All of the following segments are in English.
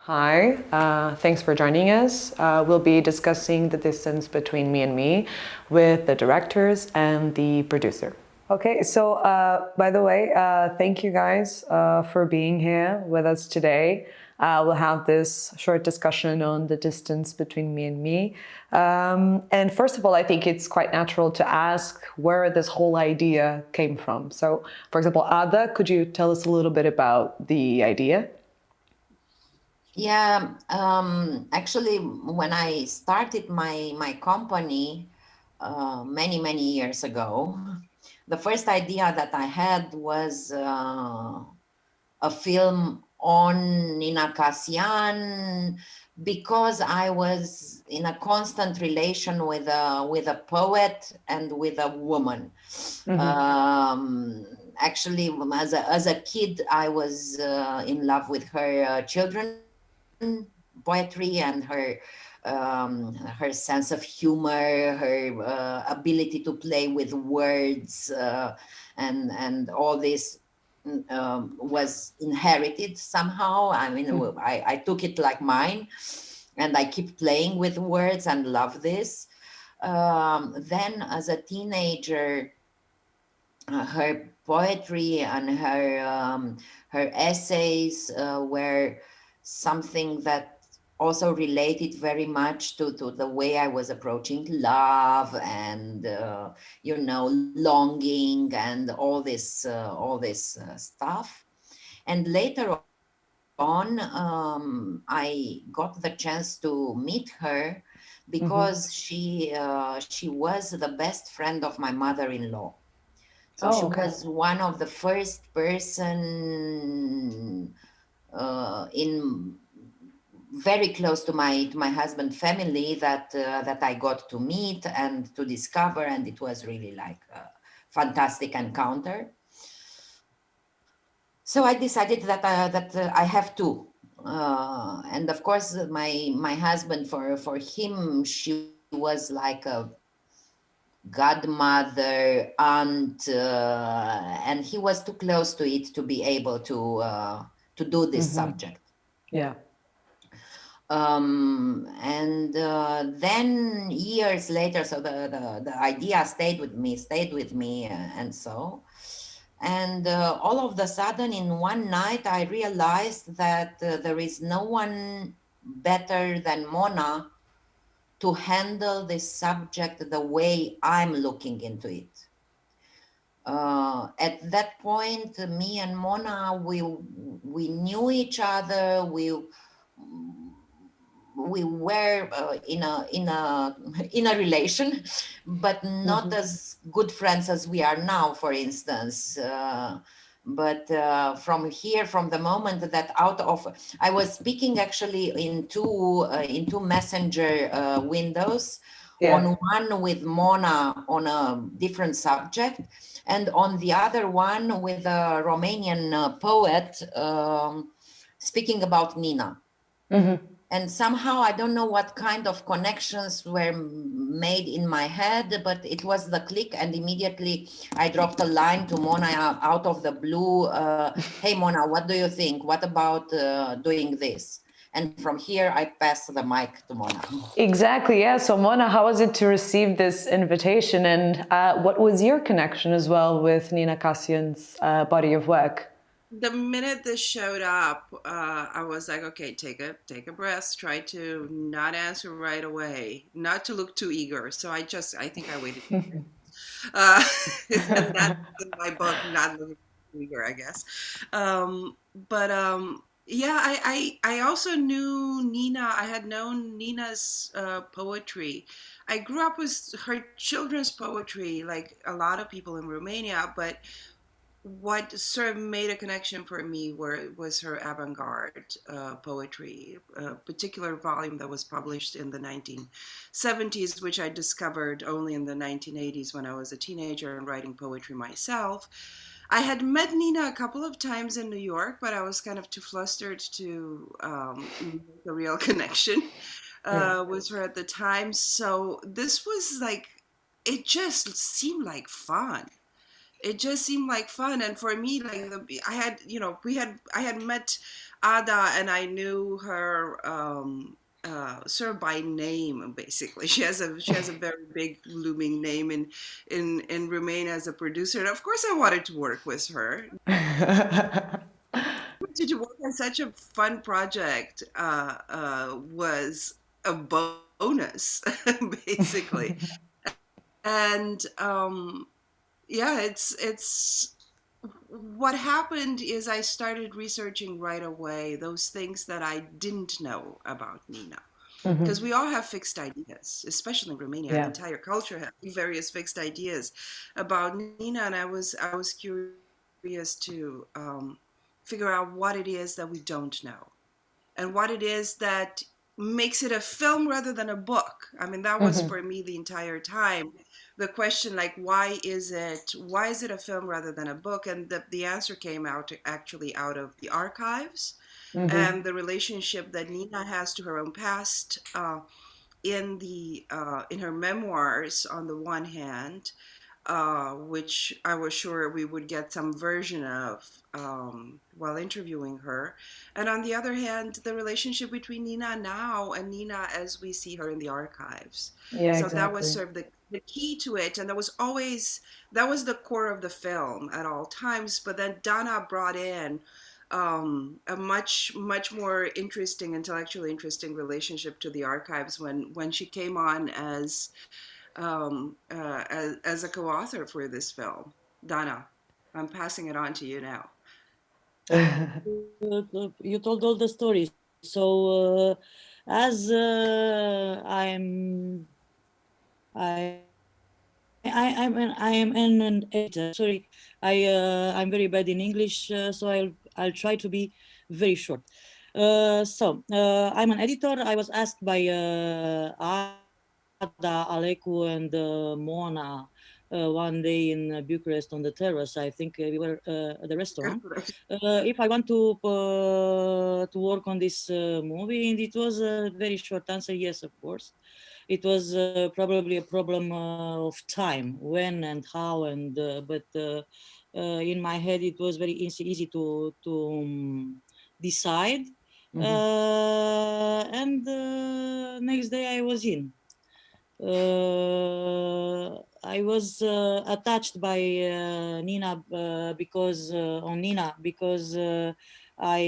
Hi, thanks for joining us. We'll be discussing the distance between me and me with the directors and the producer. Okay, so by the way, thank you guys for being here with us today. We'll have this short discussion on the distance between me and me. And first of all, I think it's quite natural to ask where this whole idea came from. So, for example, Ada, could you tell us a little bit about the idea? Yeah, actually, when I started my company many years ago, the first idea that I had was a film on Nina Cassian because I was in a constant relation with a poet and with a woman. Actually, as a kid, I was in love with her children poetry and her sense of humor, her ability to play with words, and all this was inherited somehow. I mean, I took it like mine, and I keep playing with words and love this. Then, as a teenager, her poetry and her essays were something that also related very much to the way I was approaching love and longing and all this stuff. And later on, I got the chance to meet her because she was the best friend of my mother-in-law. So she Oh, okay. was one of the first person in very close to my husband family that I got to meet and to discover, and it was really like a fantastic encounter. So I decided that I have to, and of course my husband, for him she was like a godmother, aunt, and he was too close to it to be able to do this subject. Yeah. And then years later, so the idea stayed with me, and so. And all of the sudden, in one night, I realized that there is no one better than Mona to handle this subject the way I'm looking into it. At that point, me and Mona, we knew each other. We were in a relation, but not as good friends as we are now, for instance. But from the moment that out of I was speaking actually in two messenger windows, Yeah. on one with Mona on a different subject, and on the other one with a Romanian poet, speaking about Nina. And somehow I don't know what kind of connections were made in my head, but it was the click, and immediately I dropped a line to Mona out of the blue. Hey Mona, what do you think? What about doing this? And from here I pass the mic to Mona. Exactly. Yeah. So, Mona, how was it to receive this invitation, and what was your connection as well with Nina Cassian's body of work? The minute this showed up, I was like, okay, take a breath, try to not answer right away, not to look too eager. So I think I waited. uh, and that's in my book, not looking too eager, I guess. But yeah, I also knew Nina. I had known Nina's poetry. I grew up with her children's poetry, like a lot of people in Romania, but what sort of made a connection for me was her avant-garde poetry, a particular volume that was published in the 1970s, which I discovered only in the 1980s when I was a teenager and writing poetry myself. I had met Nina a couple of times in New York, but I was kind of too flustered to make a real connection with her at the time. So this was like, it just seemed like fun. It just seemed like fun. And for me, like I had, I had met Ada, and I knew her sort of by name. Basically, she has a very big looming name in Romania as a producer, and of course, I wanted to work with her. To work on such a fun project was a bonus, basically. And yeah, it's what happened is I started researching right away those things that I didn't know about Nina. Because we all have fixed ideas, especially in Romania. The Yeah. entire culture has various fixed ideas about Nina, and I was curious to figure out what it is that we don't know, and what it is that makes it a film rather than a book. I mean, that was for me the entire time the question, like, why is it a film rather than a book? And the answer came out actually out of the archives and the relationship that Nina has to her own past, in her memoirs on the one hand, which I was sure we would get some version of while interviewing her. And on the other hand, the relationship between Nina now and Nina as we see her in the archives. Yeah, So that was exactly. sort of the key to it. And that was the core of the film at all times. But then Dana brought in a much more interesting, intellectually interesting relationship to the archives when she came on as a co-author for this film. Dana, I'm passing it on to you now. You told all the stories. So, as I am an editor. Sorry, I'm very bad in English, so I'll try to be very short. I'm an editor. I was asked by Ada, Alecu, and Mona one day in Bucharest on the terrace. I think we were at the restaurant. If I want to work on this movie, and it was a very short answer. Yes, of course. It was probably a problem of time, when and how, and but in my head it was very easy to decide. And next day I was in. I was attached by Nina because on Nina because I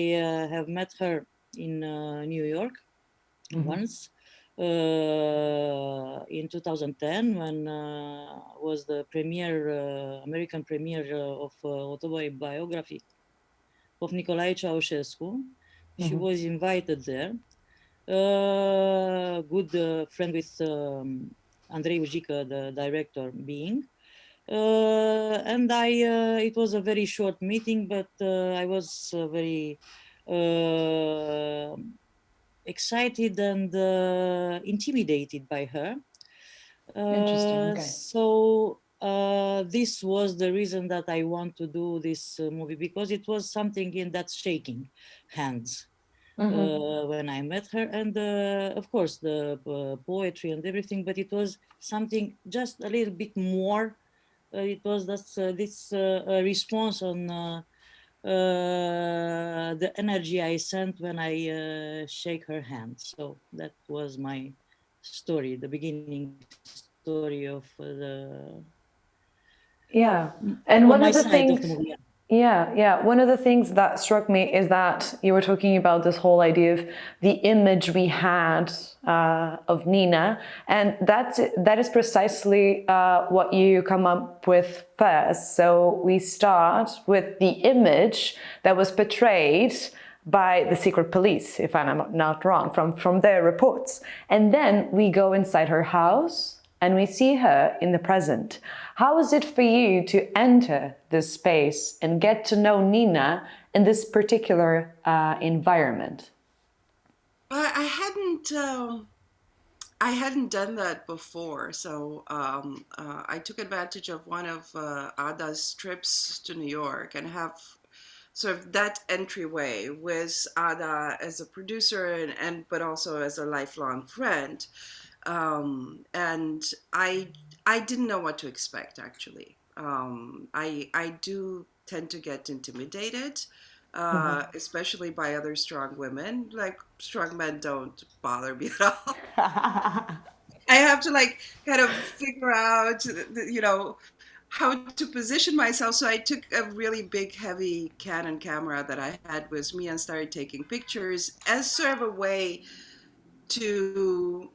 have met her in New York once in 2010 when was the premiere, American premiere of autobiography of Nicolae Ceausescu. She was invited there. Good friend with Andrei Ujică, the director, being. And it was a very short meeting, but I was very excited and intimidated by her. Interesting. Okay. So this was the reason that I want to do this movie, because it was something in that shaking hands when I met her, and of course the poetry and everything, but it was something just a little bit more. It was this response on the energy I sent when I shake her hand. So that was my story, the beginning story of Yeah. And one my of the side of the things, movie. yeah. One of the things that struck me is that you were talking about this whole idea of the image we had of Nina, and that is precisely what you come up with first. So we start with the image that was portrayed by the secret police, if I'm not wrong, from their reports, and then we go inside her house and we see her in the present. How was it for you to enter this space and get to know Nina in this particular environment? I hadn't done that before, so I took advantage of one of Ada's trips to New York and have sort of that entryway with Ada as a producer and but also as a lifelong friend. And I didn't know what to expect, actually. I do tend to get intimidated especially by other strong women. Like, strong men don't bother me at all. I have to like kind of figure out, how to position myself. So I took a really big, heavy Canon camera that I had with me and started taking pictures as sort of a way to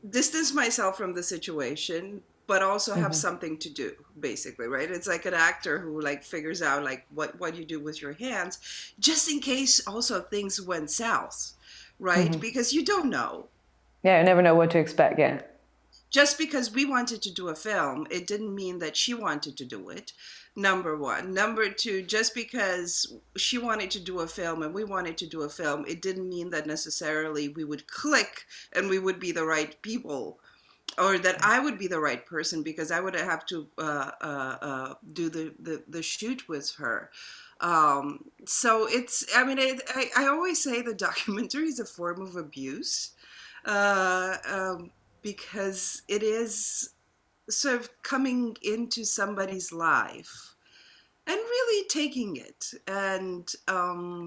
distance myself from the situation, but also have something to do, basically, right? It's like an actor who like figures out like what you do with your hands, just in case also things went south, right? Because you don't know. Yeah, you never know what to expect. Yeah. Just because we wanted to do a film, it didn't mean that she wanted to do it. Number one. Number two, just because she wanted to do a film and we wanted to do a film, it didn't mean that necessarily we would click and we would be the right people, or that I would be the right person, because I would have to do the shoot with her. So it's, I mean, I always say the documentary is a form of abuse. Because it is sort of coming into somebody's life and really taking it and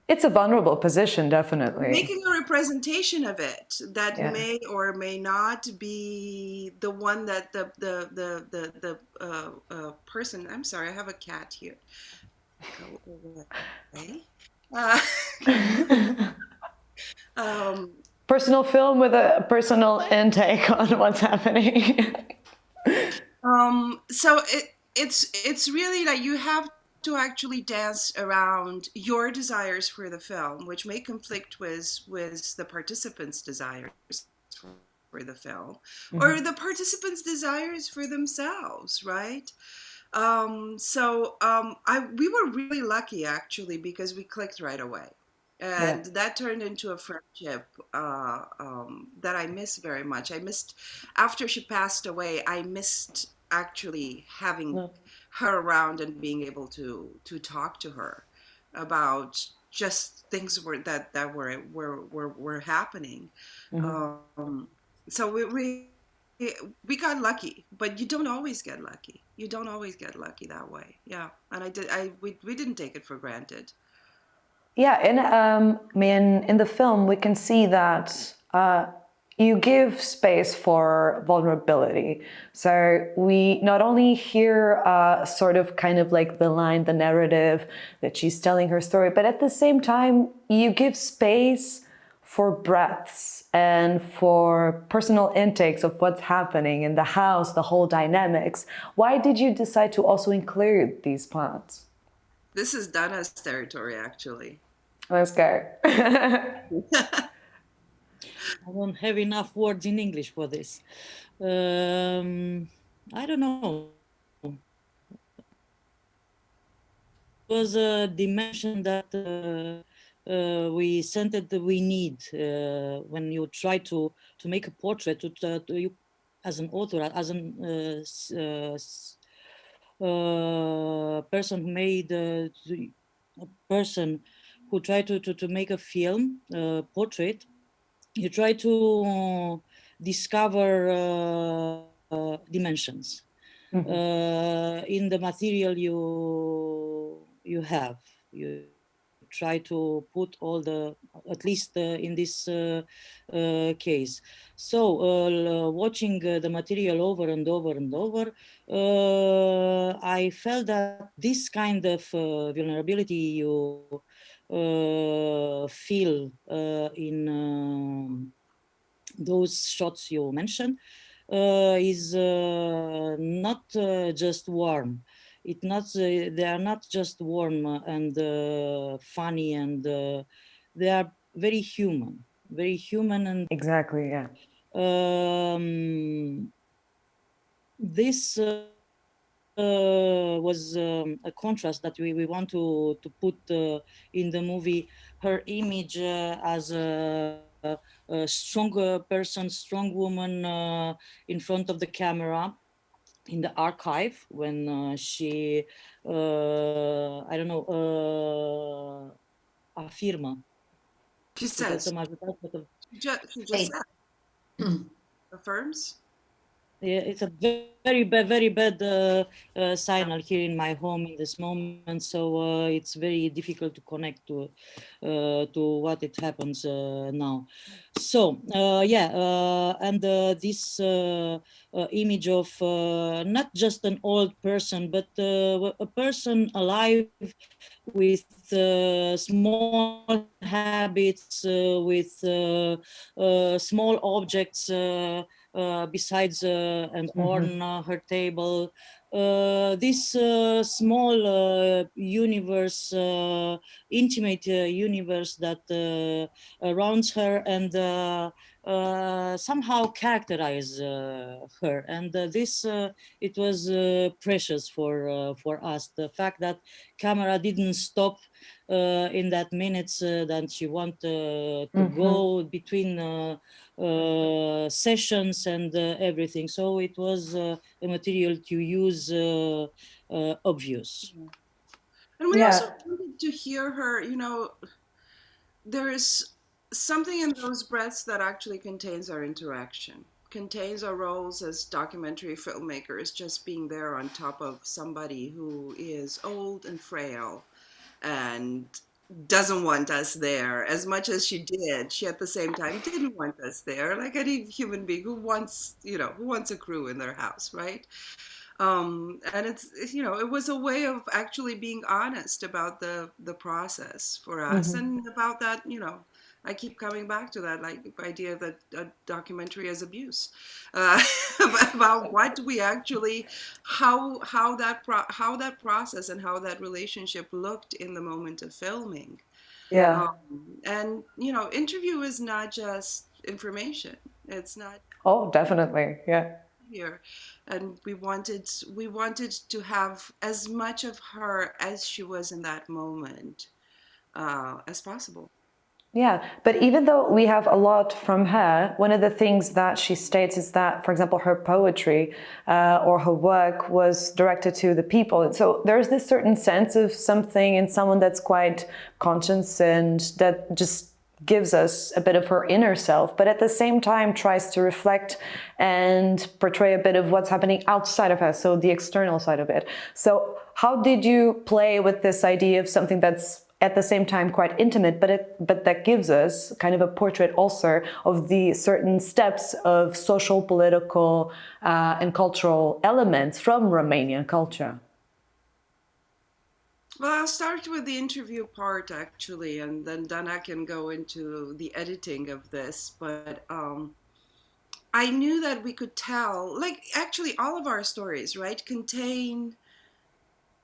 it's a vulnerable position, definitely. making a representation of it that may or may not be the one that the person. I'm sorry, I have a cat here. Go away. Personal film with a personal intake on what's happening. So it's really like you have to actually dance around your desires for the film, which may conflict with the participants' desires for the film, or the participants' desires for themselves, right? We were really lucky, actually, because we clicked right away. And that turned into a friendship that I miss very much. I missed, after she passed away, I missed actually having her around and being able to talk to her about just things that were happening. So we got lucky, but you don't always get lucky. You don't always get lucky that way. Yeah, and we didn't take it for granted. Yeah, in the film, we can see that you give space for vulnerability. So we not only hear sort of kind of like the narrative that she's telling her story, but at the same time, you give space for breaths and for personal intakes of what's happening in the house, the whole dynamics. Why did you decide to also include these parts? This is Dana's territory, actually. Let's go. I don't have enough words in English for this. I don't know. It was a dimension that we sent that we need when you try to make a portrait. You, as an author, as a person who made a person who tried to make a film portrait, you try to discover dimensions in the material you have. You try to put all the, at least in this case. So watching the material over and over and over, I felt that this kind of vulnerability you feel in those shots you mentioned is not just warm. They are not just warm and funny, and they are very human and exactly, yeah. This was a contrast that we want to put in the movie. Her image as a strong person, strong woman in front of the camera in the archive when she, I don't know, afirmă. She says. She just affirms. Yeah, it's a very bad signal here in my home in this moment. So it's very difficult to connect to what it happens now. So yeah, and this image of not just an old person, but a person alive with small habits, with small objects besides and on her table. This small universe, intimate universe that surrounds her and somehow characterize her. And this it was precious for us. The fact that camera didn't stop in that minutes that she wanted to go between sessions and everything. So it was a material to use obvious. And we also wanted to hear her, there is something in those breaths that actually contains our interaction, contains our roles as documentary filmmakers, just being there on top of somebody who is old and frail and doesn't want us there as much as she did. She at the same time didn't want us there, like any human being who wants, who wants a crew in their house, right? And it was a way of actually being honest about the process for us, and about that, I keep coming back to that, like, idea that a documentary as abuse, uh, about what we actually, how that process and how that relationship looked in the moment of filming. Yeah. And interview is not just information. It's not. Oh, definitely. Yeah. Here, and we wanted to have as much of her as she was in that moment as possible. Yeah, but even though we have a lot from her, one of the things that she states is that, for example, her poetry or her work was directed to the people. So there's this certain sense of something in someone that's quite conscious and that just gives us a bit of her inner self, but at the same time tries to reflect and portray a bit of what's happening outside of her, so the external side of it. So how did you play with this idea of something that's at the same time quite intimate, but that gives us kind of a portrait also of the certain steps of social, political, and cultural elements from Romanian culture? Well, I'll start with the interview part, actually, and then Dana can go into the editing of this. But I knew that we could tell, like, actually all of our stories, right, contain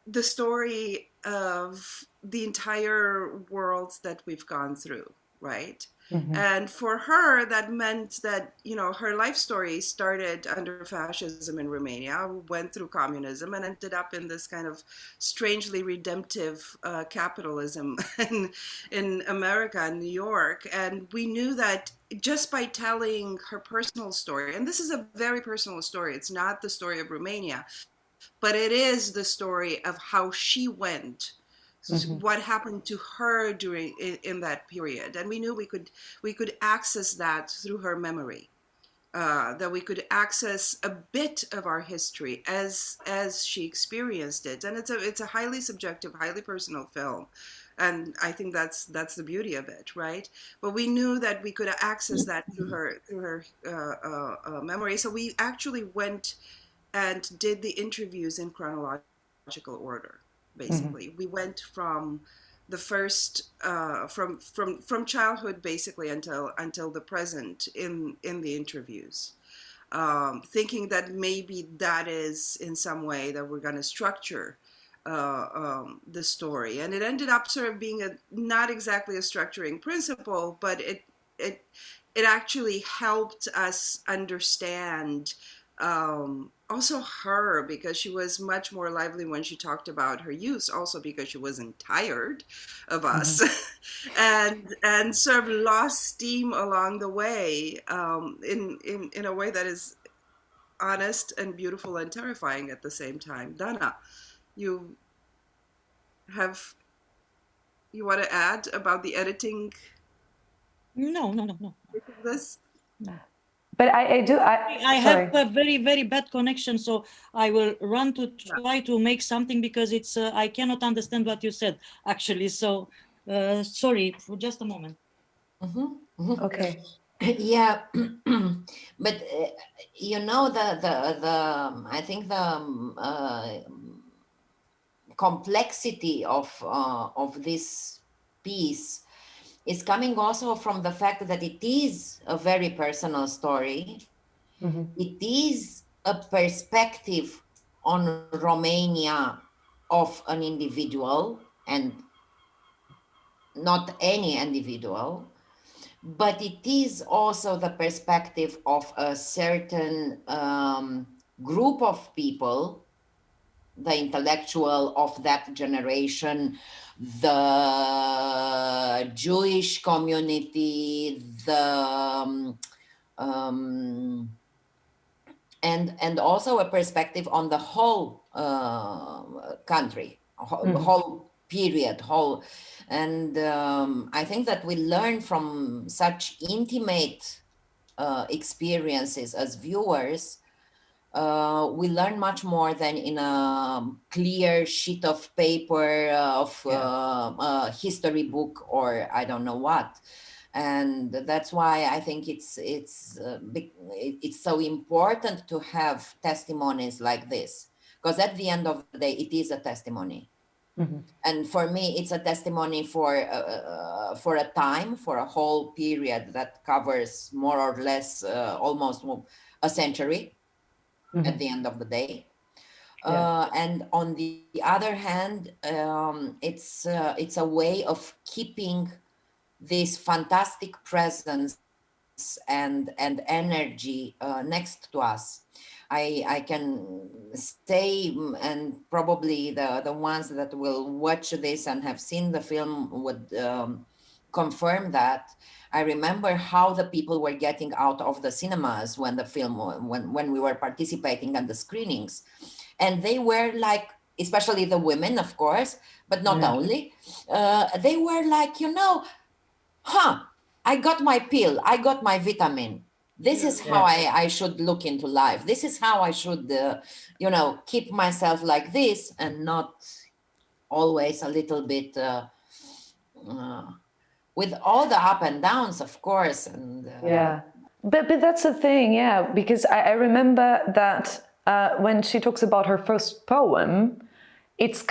the story of the entire world that we've gone through, right? And for her, that meant that, her life story started under fascism in Romania, went through communism, and ended up in this kind of strangely redemptive capitalism in America, in New York. And we knew that just by telling her personal story, and this is a very personal story, it's not the story of Romania, but it is the story of how she went, what happened to her during in that period. And we knew we could access that through her memory, that we could access a bit of our history as she experienced it. And it's a highly subjective, highly personal film, and I think that's the beauty of it, right? But we knew that we could access that through her memory. So we actually went and did the interviews in chronological order. Basically, we went from the first from childhood, basically, until the present in the interviews, thinking that maybe that is in some way that we're going to structure the story. And it ended up sort of being not exactly a structuring principle, but it actually helped us understand also her, because she was much more lively when she talked about her youth, also because she wasn't tired of us, and sort of lost steam along the way, in a way that is honest and beautiful and terrifying at the same time. Dana, you want to add about the editing? No. This? But But I sorry. have a very, very bad connection, so I will run to try to make something because it's I cannot understand what you said actually. So sorry for just a moment. Okay. Yeah, but you know the I think the complexity of this piece is coming also from the fact that it is a very personal story. It is a perspective on Romania of an individual, and not any individual, but it is also the perspective of a certain group of people, the intellectual of that generation, the Jewish community, and also a perspective on the whole country, whole period, and I think that we learn from such intimate experiences as viewers. We learn much more than in a clear sheet of paper of a history book or I don't know what. And that's why I think it's so important to have testimonies like this, because at the end of the day, it is a testimony. And for me, it's a testimony for a time, for a whole period that covers more or less almost a century. At the end of the day. And on the other hand, it's a way of keeping this fantastic presence and energy next to us. I can say, and probably the ones that will watch this and have seen the film would confirm that. I remember how the people were getting out of the cinemas when the film, when we were participating in the screenings. And they were like, especially the women, of course, but not only, they were like, I got my pill, I got my vitamin. This is how I should look into life. This is how I should, keep myself like this and not always a little bit, with all the up and downs, of course. And but that's the thing, because I remember that when she talks about her first poem, it's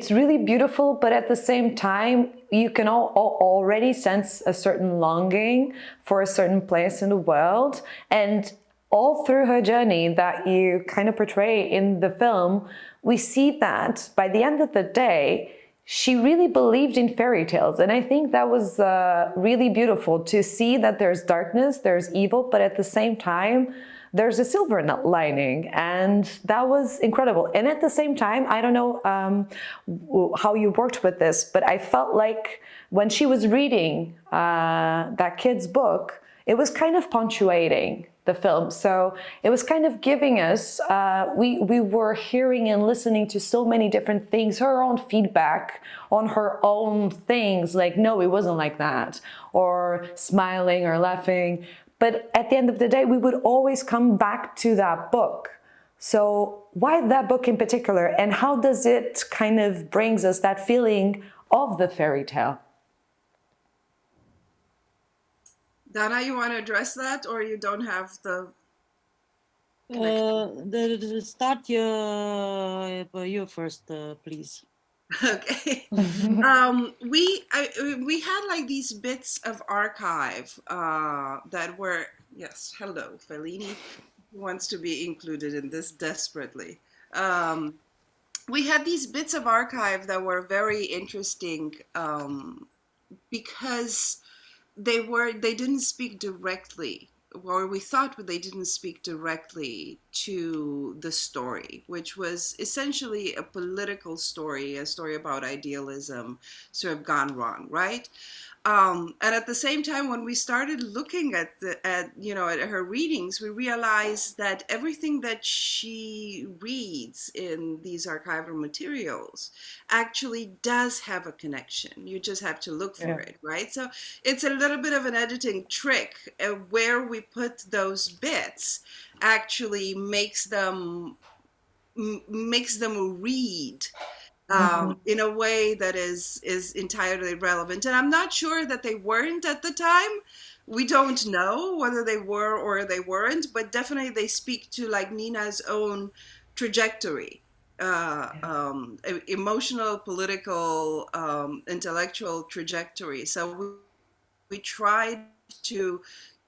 really beautiful, but at the same time, you can already sense a certain longing for a certain place in the world. And all through her journey that you kind of portray in the film, we see that by the end of the day, she really believed in fairy tales. And I think that was really beautiful to see that there's darkness, there's evil, but at the same time, there's a silver lining. And that was incredible. And at the same time, I don't know how you worked with this, but I felt like when she was reading that kid's book, it was kind of punctuating the film. So it was kind of giving us, we were hearing and listening to so many different things, her own feedback on her own things, like, no, it wasn't like that, or smiling or laughing. But at the end of the day, we would always come back to that book. So why that book in particular, and how does it kind of brings us that feeling of the fairy tale? Dana, you want to address that, or you don't have the start you first, please. Okay. We had like these bits of archive that were, yes, hello, Fellini wants to be included in this desperately. We had these bits of archive that were very interesting because they didn't speak directly, or we thought they didn't speak directly to the story, which was essentially a political story, a story about idealism sort of gone wrong, right? And at the same time, when we started looking at her readings, we realized that everything that she reads in these archival materials actually does have a connection. You just have to look for it, right? So it's a little bit of an editing trick. Where we put those bits actually makes them read in a way that is entirely relevant. And I'm not sure that they weren't at the time. We don't know whether they were or they weren't, but definitely they speak to like Nina's own trajectory, emotional, political, intellectual trajectory. So we tried to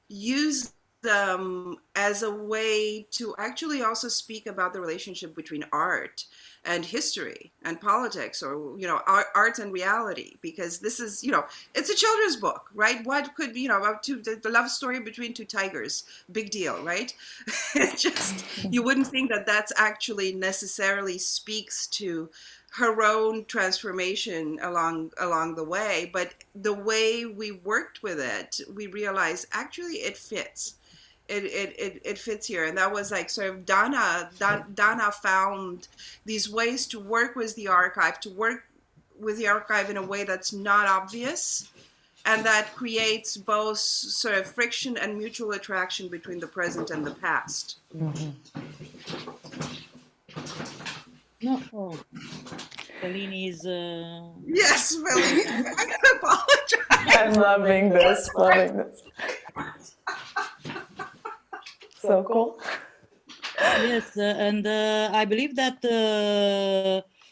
use them as a way to actually also speak about the relationship between art and history and politics, or art and reality, because this is it's a children's book, right? What could the love story between two tigers, big deal, right? It's just you wouldn't think that that's actually necessarily speaks to her own transformation along the way, but the way we worked with it, we realized actually it fits. It fits here. And that was like sort of Dana found these ways to work with the archive, in a way that's not obvious, and that creates both sort of friction and mutual attraction between the present and the past. No, Fellini is... Yes, Fellini. I can apologize. I'm loving this. So cool. Yes, and I believe that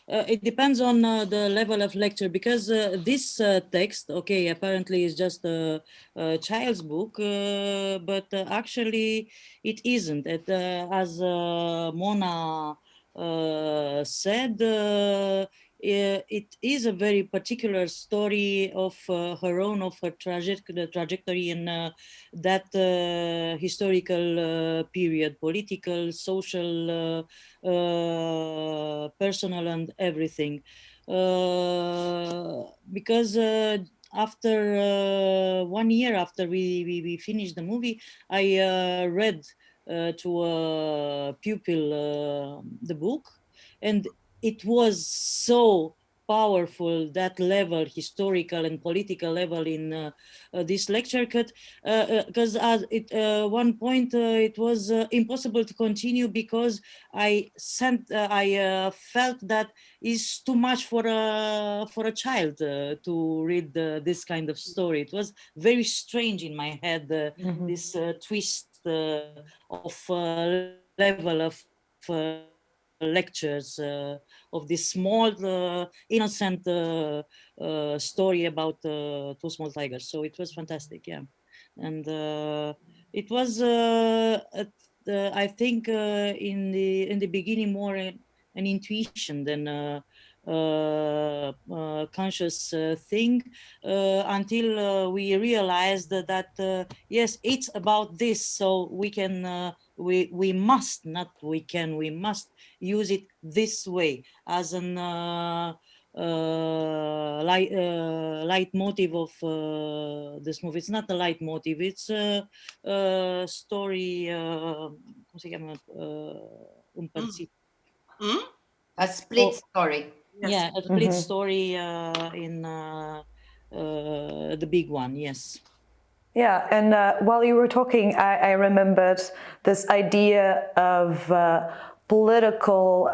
it depends on the level of lecture, because this text, okay, apparently is just a child's book, but actually it isn't. As Mona said, it is a very particular story of her own, of her trajectory in that historical period, political, social, personal, and everything. Because after 1 year after we finished the movie, I read to a pupil the book, and it was so powerful, that level, historical and political level, in this lecture, because at one point it was impossible to continue, because I felt that is too much for a child to read this kind of story. It was very strange in my head, this twist of level of lectures of this small innocent story about two small tigers. So it was fantastic, yeah. And it was I think in the beginning more an intuition than conscious thing, until we realized that yes, it's about this, so we can we must use it this way as an leitmotiv of this movie. It's not a leitmotiv, it's a story, cum se cheamă, împărțit. A split story. Yeah, a split story in the big one, yes. Yeah, and while you were talking, I remembered this idea of political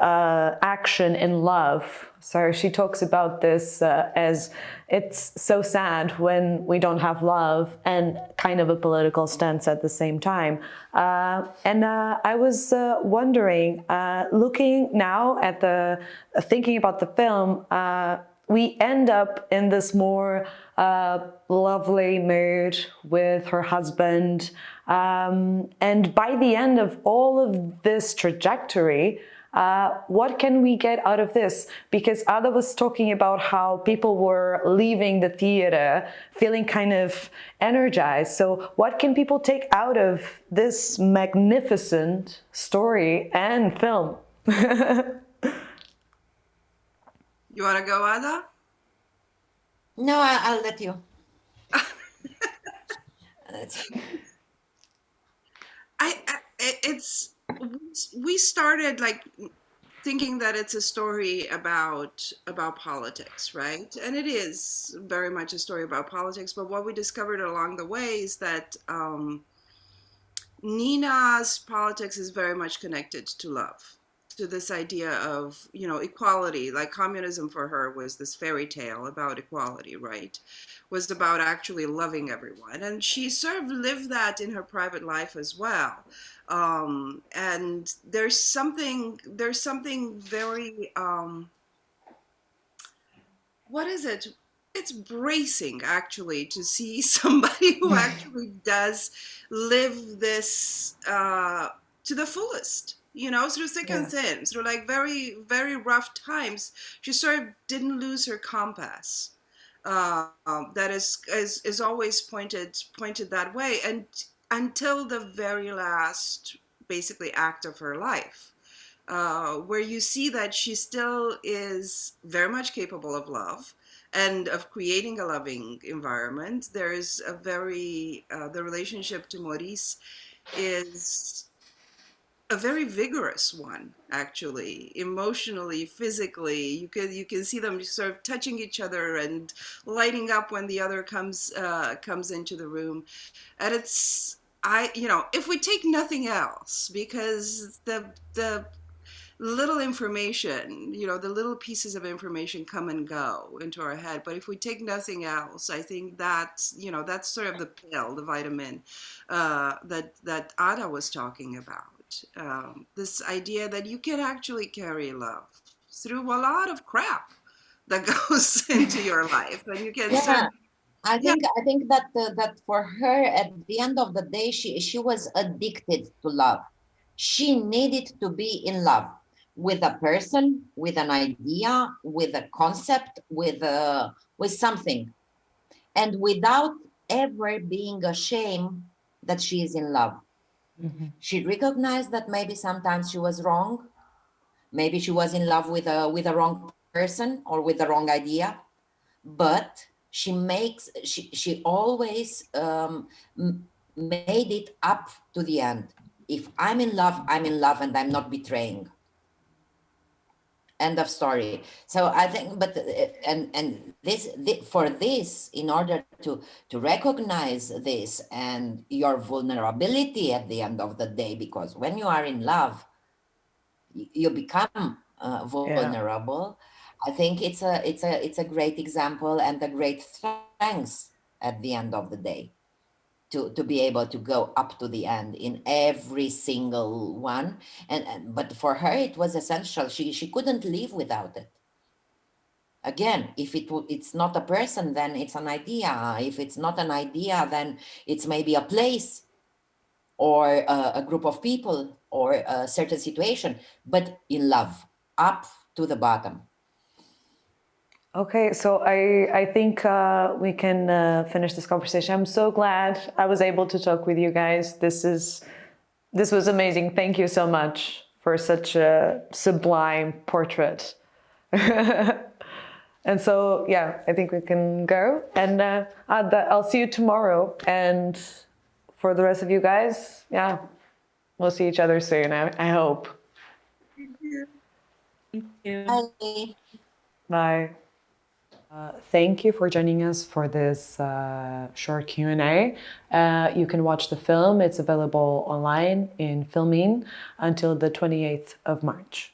action in love. So she talks about this as it's so sad when we don't have love, and kind of a political stance at the same time. And I was wondering, looking now at thinking about the film, we end up in this more lovely mood with her husband. And by the end of all of this trajectory, what can we get out of this? Because Ada was talking about how people were leaving the theater feeling kind of energized. So what can people take out of this magnificent story and film? You want to go, Ada? No, I'll let you. It's we started like thinking that it's a story about politics, right? And it is very much a story about politics. But what we discovered along the way is that Nina's politics is very much connected to love, to this idea of, you know, equality. Like communism for her was this fairy tale about equality, right? Was about actually loving everyone, and she sort of lived that in her private life as well. And there's something very what is it? It's bracing actually to see somebody who actually does live this to the fullest, you know, through thick and thin, through like very, very rough times. She sort of didn't lose her compass. That is always pointed that way, and until the very last, basically, act of her life. Where you see that she still is very much capable of love and of creating a loving environment. There's a very, the relationship to Maurice is a very vigorous one, actually, emotionally, physically. You can see them sort of touching each other and lighting up when the other comes into the room. And it's, you know, if we take nothing else, because the little information, you know, the little pieces of information come and go into our head. But if we take nothing else, I think that's, you know, that's sort of the pill, the vitamin that Ada was talking about. This idea that you can actually carry love through a lot of crap that goes into your life, and you can Yeah. I think that that for her, at the end of the day, she was addicted to love. She needed to be in love with a person, with an idea, with a concept, with something, and without ever being ashamed that she is in love. Mm-hmm. She recognized that maybe sometimes she was wrong. Maybe she was in love with a wrong person or with the wrong idea, but she always made it up to the end. If I'm in love, I'm in love, and I'm not betraying. End of story. So I think, but and this for this, in order to recognize this and your vulnerability at the end of the day, because when you are in love, you become vulnerable. I think it's a great example and a great strength at the end of the day to be able to go up to the end in every single one. And but for her, it was essential. She couldn't live without it. Again, if it's not a person, then it's an idea. If it's not an idea, then it's maybe a place or a group of people or a certain situation, but in love, up to the bottom. Okay, so I think we can finish this conversation. I'm so glad I was able to talk with you guys. This was amazing. Thank you so much for such a sublime portrait. And so, yeah, I think we can go. And I'll see you tomorrow. And for the rest of you guys, yeah, we'll see each other soon, I hope. Thank you. Bye. Bye. Thank you for joining us for this short Q&A. You can watch the film. It's available online in Filmin until the 28th of March.